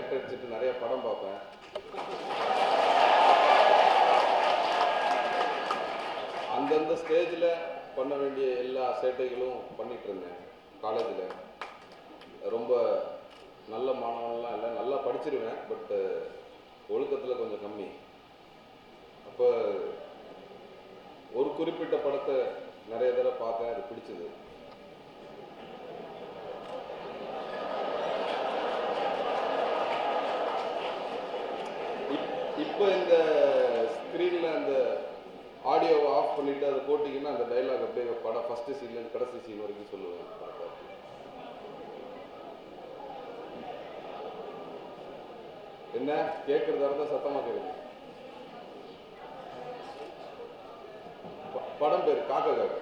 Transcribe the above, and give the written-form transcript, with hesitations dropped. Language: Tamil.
கட் அடிச்சுட்டு நிறைய படம் பார்ப்பேன். அந்தந்த ஸ்டேஜில் பண்ண வேண்டிய எல்லா சேட்டைகளும் பண்ணிகிட்டு இருந்தேன். காலேஜில் ரொம்ப நல்ல மாணவன்லாம் இல்லை, நல்லா படிச்சிருவேன், பட்டு ஒழுக்கத்தில் கொஞ்சம் கம்மி. அப்போ ஒரு குறிப்பிட்ட படத்தை நிறைய தடவை பார்த்தேன், அது பிடிச்சது. இப்போ இந்த ஸ்க்ரீனில் அந்த ஆடியோவை ஆஃப் பண்ணிவிட்டு அதை போட்டிங்கன்னா அந்த டைலாக் அப்படியே படம் ஃபஸ்ட்டு சீன்லேருந்து கடைசி சீன் வரைக்கும் சொல்லுவேன். என்ன கேட்குறதா இருந்தால் சத்தமாக கேட்குது. படம் பேர் காக்கா காக்கா.